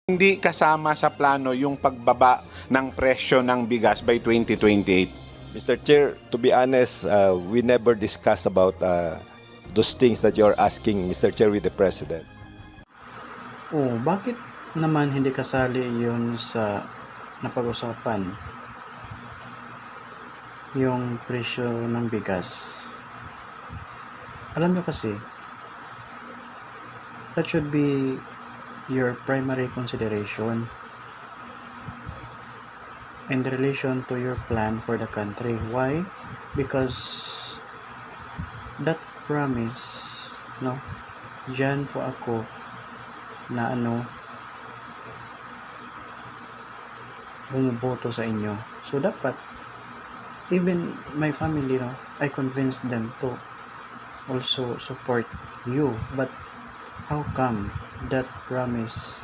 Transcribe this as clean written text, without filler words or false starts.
hindi kasama sa plano yung pagbaba ng presyo ng bigas by 2028? Mr. Chair, to be honest, we never discuss about those things that you're asking, Mr. Chair, with the President. Oh, bakit naman hindi kasali yun sa napag-usapan? Yung presyo ng bigas. Alam nyo kasi, that should be your primary consideration in relation to your plan for the country. Why? Because that promise, no? Diyan po ako na bumuboto sa inyo. So dapat even my family, no, I convinced them to also support you. But how come that promise